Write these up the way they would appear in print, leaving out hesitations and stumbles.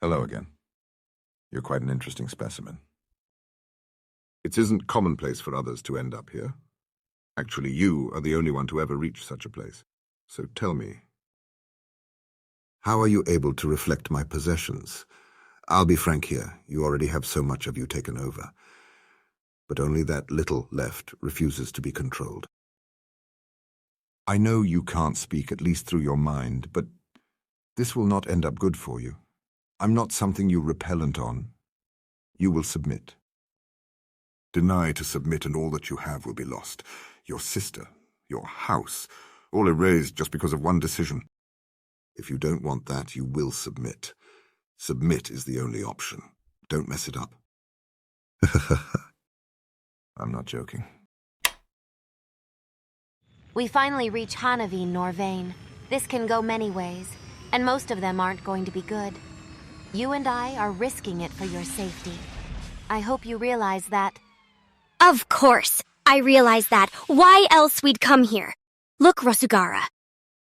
Hello again. You're quite an interesting specimen. It isn't commonplace for others to end up here. Actually, you are the only one to ever reach such a place. So tell me, how are you able to reflect my possessions? I'll be frank here, you already have so much of you taken over. But only that little left refuses to be controlled. I know you can't speak, at least through your mind, but this will not end up good for you. I'm not something you're repellent on. You will submit. Deny to submit and all that you have will be lost. Your sister, your house, all erased just because of one decision. If you don't want that, you will submit. Submit is the only option. Don't mess it up. I'm not joking. We finally reach Hanaveen, Norvain. This can go many ways, and most of them aren't going to be good. You and I are risking it for your safety. I hope you realize that. Of course, I realize that. Why else we'd come here? Look, Rosugara.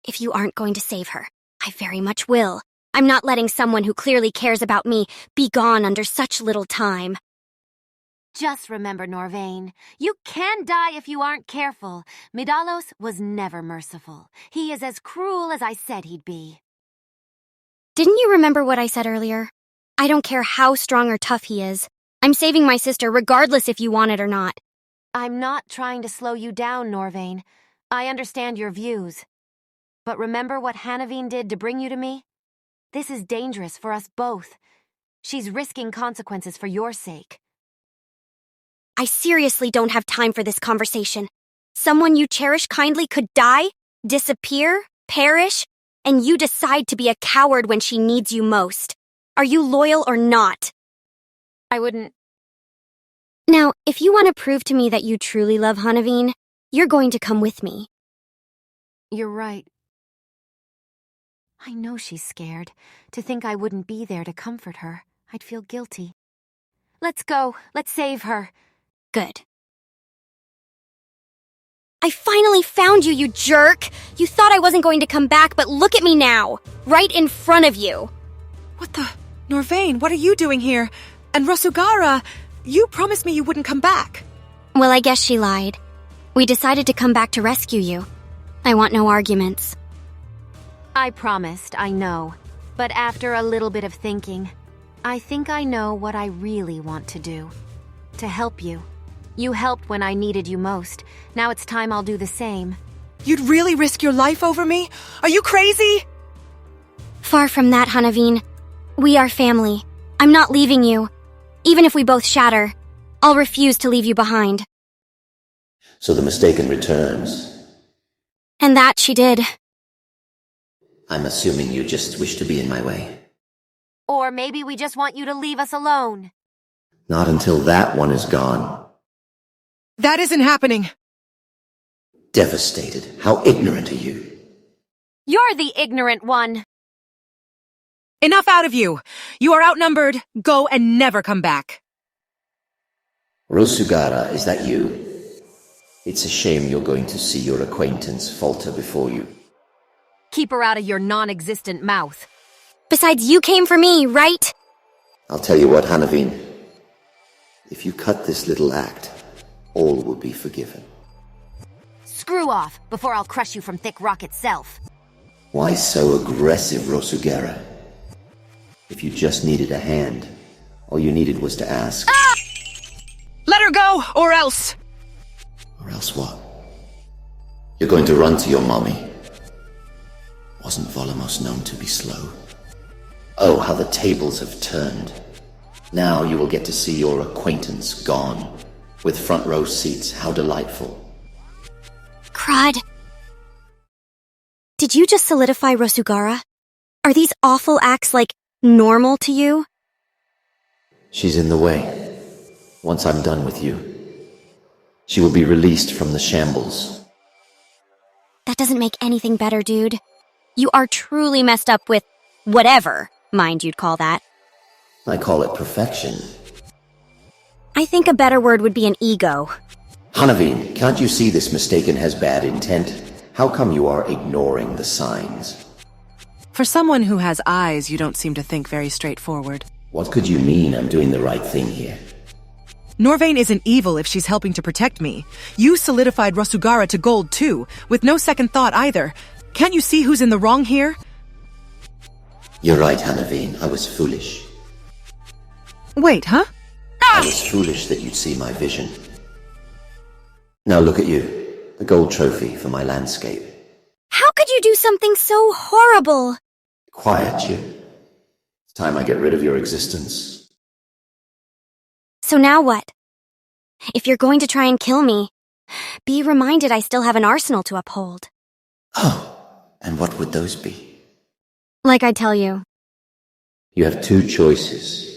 If you aren't going to save her, I very much will. I'm not letting someone who clearly cares about me be gone under such little time. Just remember, Norvain, you can die if you aren't careful. Midalos was never merciful. He is as cruel as I said he'd be. Didn't you remember what I said earlier? I don't care how strong or tough he is. I'm saving my sister regardless if you want it or not. I'm not trying to slow you down, Norvain. I understand your views. But remember what Hanaveen did to bring you to me? This is dangerous for us both. She's risking consequences for your sake. I seriously don't have time for this conversation. Someone you cherish kindly could die, disappear, perish, and you decide to be a coward when she needs you most. Are you loyal or not? I wouldn't... Now, if you want to prove to me that you truly love Hanaveen, you're going to come with me. You're right. I know she's scared. To think I wouldn't be there to comfort her, I'd feel guilty. Let's go. Let's save her. Good. I finally found you, you jerk! You thought I wasn't going to come back, but look at me now! Right in front of you! What the... Norvain, what are you doing here? And Rosugara, you promised me you wouldn't come back. Well, I guess she lied. We decided to come back to rescue you. I want no arguments. I promised, I know. But after a little bit of thinking, I think I know what I really want to do. To help you. You helped when I needed you most. Now it's time I'll do the same. You'd really risk your life over me? Are you crazy? Far from that, Hanaveen. We are family. I'm not leaving you. Even if we both shatter, I'll refuse to leave you behind. So the mistaken returns. And that she did. I'm assuming you just wish to be in my way. Or maybe we just want you to leave us alone. Not until that one is gone. That isn't happening. Devastated. How ignorant are you? You're the ignorant one. Enough out of you. You are outnumbered. Go and never come back. Rosugara, is that you? It's a shame you're going to see your acquaintance falter before you. Keep her out of your non-existent mouth. Besides, you came for me, right? I'll tell you what, Hanaveen. If you cut this little act, all will be forgiven. Screw off, before I'll crush you from thick rock itself. Why so aggressive, Rosugara? If you just needed a hand, all you needed was to ask. Ah! Let her go, or else! Or else what? You're going to run to your mommy. Wasn't Volumos known to be slow? Oh, how the tables have turned. Now you will get to see your acquaintance gone. With front row seats, how delightful. Crud. Did you just solidify Rosugara? Are these awful acts, like, normal to you? She's in the way. Once I'm done with you, she will be released from the shambles. That doesn't make anything better, dude. You are truly messed up with whatever mind you'd call that. I call it perfection. I think a better word would be an ego. Hanaveen, can't you see this mistaken has bad intent? How come you are ignoring the signs? For someone who has eyes, you don't seem to think very straightforward. What could you mean I'm doing the right thing here? Norvain isn't evil if she's helping to protect me. You solidified Rosugara to gold too, with no second thought either. Can't you see who's in the wrong here? You're right, Hanaveen. I was foolish. Wait, huh? I was foolish that you'd see my vision. Now look at you. The gold trophy for my landscape. How could you do something so horrible? Quiet you. It's time I get rid of your existence. So now what? If you're going to try and kill me, be reminded I still have an arsenal to uphold. Oh, and what would those be? Like I tell you. You have two choices.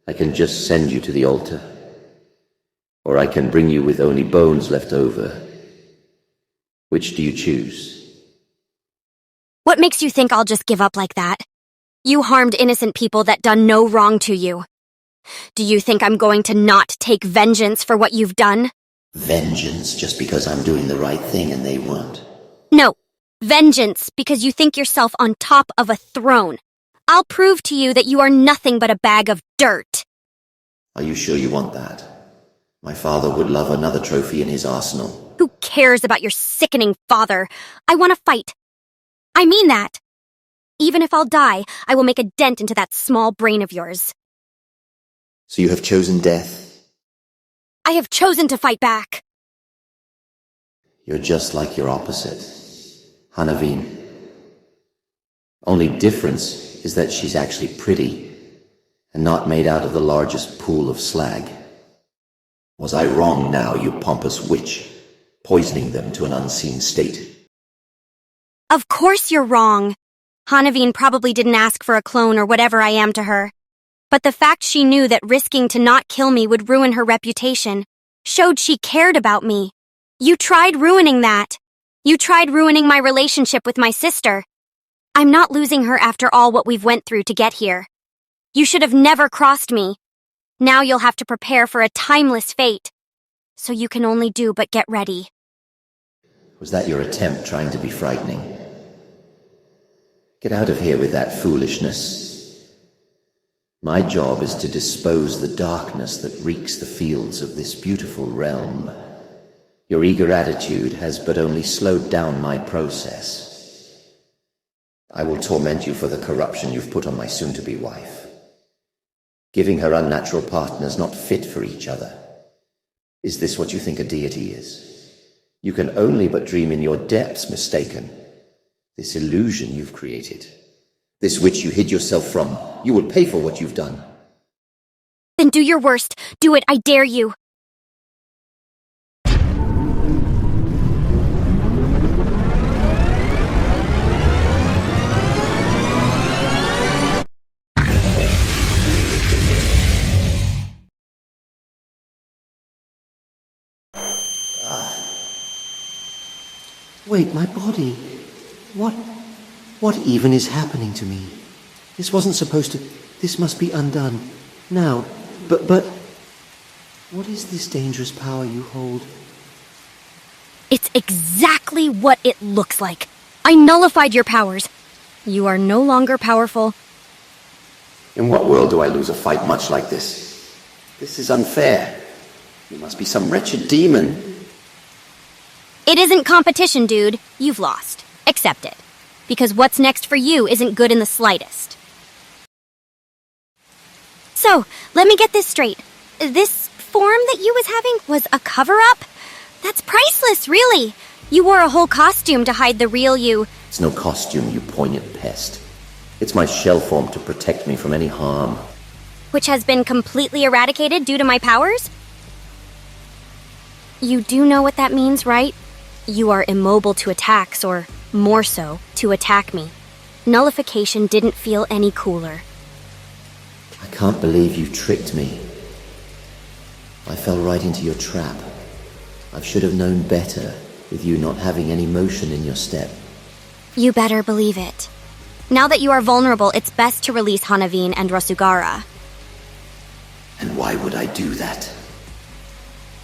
I can just send you to the altar, or I can bring you with only bones left over. Which do you choose? What makes you think I'll just give up like that? You harmed innocent people that done no wrong to you. Do you think I'm going to not take vengeance for what you've done? Vengeance just because I'm doing the right thing and they weren't? No. Vengeance because you think yourself on top of a throne. I'll prove to you that you are nothing but a bag of dirt. Are you sure you want that? My father would love another trophy in his arsenal. Who cares about your sickening father? I want to fight. I mean that. Even if I'll die, I will make a dent into that small brain of yours. So you have chosen death? I have chosen to fight back. You're just like your opposite, Hanaveen. Only difference is that she's actually pretty and not made out of the largest pool of slag. Was I wrong now, you pompous witch, poisoning them to an unseen state? Of course you're wrong. Hanaveen probably didn't ask for a clone or whatever I am to her. But the fact she knew that risking to not kill me would ruin her reputation showed she cared about me. You tried ruining that. You tried ruining my relationship with my sister. I'm not losing her after all what we've went through to get here. You should have never crossed me. Now you'll have to prepare for a timeless fate. So you can only do but get ready. Was that your attempt trying to be frightening? Get out of here with that foolishness. My job is to dispose the darkness that reeks the fields of this beautiful realm. Your eager attitude has but only slowed down my process. I will torment you for the corruption you've put on my soon-to-be wife. Giving her unnatural partners not fit for each other. Is this what you think a deity is? You can only but dream in your depths mistaken. This illusion you've created. This which you hid yourself from. You will pay for what you've done. Then do your worst. Do it, I dare you. Wait, my body. What even is happening to me? This wasn't supposed to... This must be undone. Now. But... What is this dangerous power you hold? It's exactly what it looks like. I nullified your powers. You are no longer powerful. In what world do I lose a fight much like this? This is unfair. You must be some wretched demon. It isn't competition, dude. You've lost. Accept it. Because what's next for you isn't good in the slightest. So, let me get this straight. This form that you was having was a cover-up? That's priceless, really. You wore a whole costume to hide the real you. It's no costume, you poignant pest. It's my shell form to protect me from any harm. Which has been completely eradicated due to my powers? You do know what that means, right? You are immobile to attacks, or more so, to attack me. Nullification didn't feel any cooler. I can't believe you tricked me. I fell right into your trap. I should have known better, with you not having any motion in your step. You better believe it. Now that you are vulnerable, it's best to release Hanaveen and Rosugara. And why would I do that?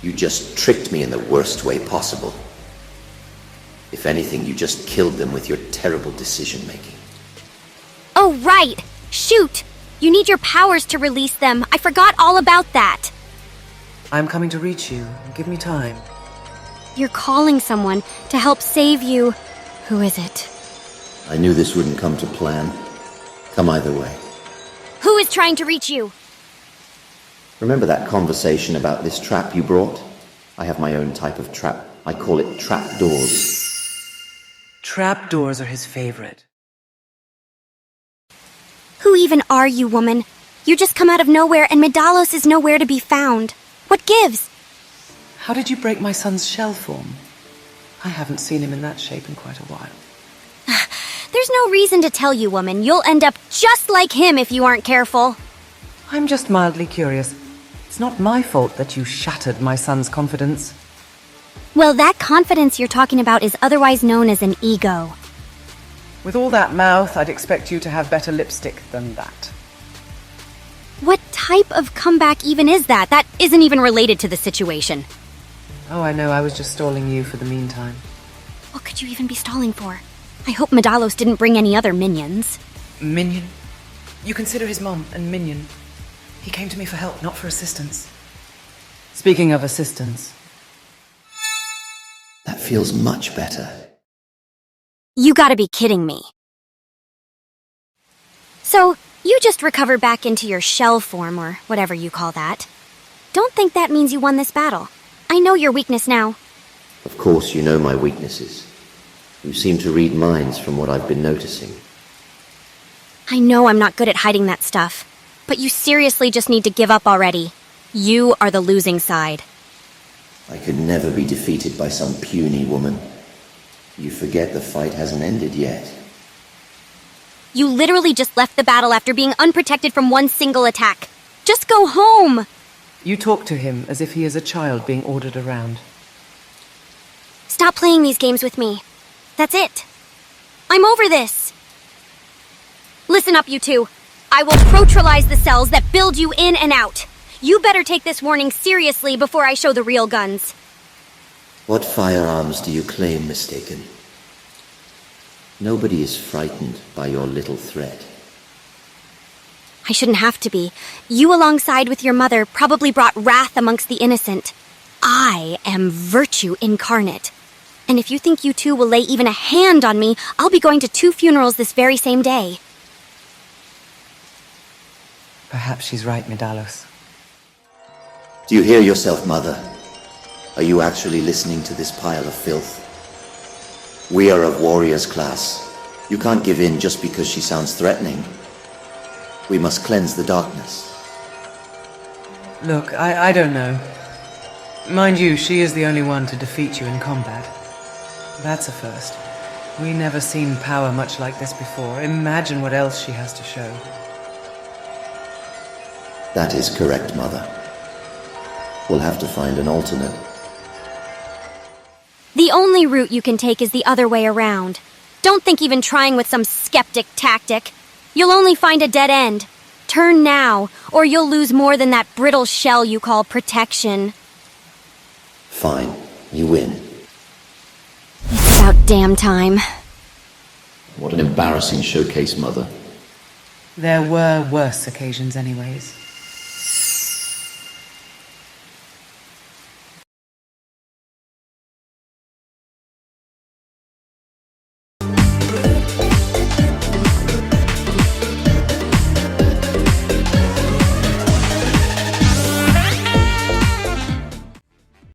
You just tricked me in the worst way possible. If anything, you just killed them with your terrible decision-making. Oh, right! Shoot! You need your powers to release them. I forgot all about that. I'm coming to reach you. Give me time. You're calling someone to help save you. Who is it? I knew this wouldn't come to plan. Come either way. Who is trying to reach you? Remember that conversation about this trap you brought? I have my own type of trap. I call it trapdoors. Trapdoors are his favorite. Who even are you, woman? You just come out of nowhere and Medalos is nowhere to be found. What gives? How did you break my son's shell form? I haven't seen him in that shape in quite a while. There's no reason to tell you, woman. You'll end up just like him if you aren't careful. I'm just mildly curious. It's not my fault that you shattered my son's confidence. Well, that confidence you're talking about is otherwise known as an ego. With all that mouth, I'd expect you to have better lipstick than that. What type of comeback even is that? That isn't even related to the situation. Oh, I know, I was just stalling you for the meantime. What could you even be stalling for? I hope Medalos didn't bring any other minions. Minion? You consider his mom a minion. He came to me for help, not for assistance. Speaking of assistance... That feels much better. You gotta be kidding me. So, you just recovered back into your shell form, or whatever you call that. Don't think that means you won this battle. I know your weakness now. Of course you know my weaknesses. You seem to read minds from what I've been noticing. I know I'm not good at hiding that stuff, but you seriously just need to give up already. You are the losing side. I could never be defeated by some puny woman. You forget the fight hasn't ended yet. You literally just left the battle after being unprotected from one single attack. Just go home! You talk to him as if he is a child being ordered around. Stop playing these games with me. That's it. I'm over this. Listen up, you two. I will protralize the cells that build you in and out. You better take this warning seriously before I show the real guns. What firearms do you claim, Mistaken? Nobody is frightened by your little threat. I shouldn't have to be. You alongside with your mother probably brought wrath amongst the innocent. I am virtue incarnate. And if you think you two will lay even a hand on me, I'll be going to 2 funerals this very same day. Perhaps she's right, Medalos. Do you hear yourself, Mother? Are you actually listening to this pile of filth? We are of warriors' class. You can't give in just because she sounds threatening. We must cleanse the darkness. Look, I don't know. Mind you, she is the only one to defeat you in combat. That's a first. We never seen power much like this before. Imagine what else she has to show. That is correct, Mother. We'll have to find an alternate. The only route you can take is the other way around. Don't think even trying with some skeptic tactic. You'll only find a dead end. Turn now, or you'll lose more than that brittle shell you call protection. Fine. You win. It's about damn time. What an embarrassing showcase, Mother. There were worse occasions anyways.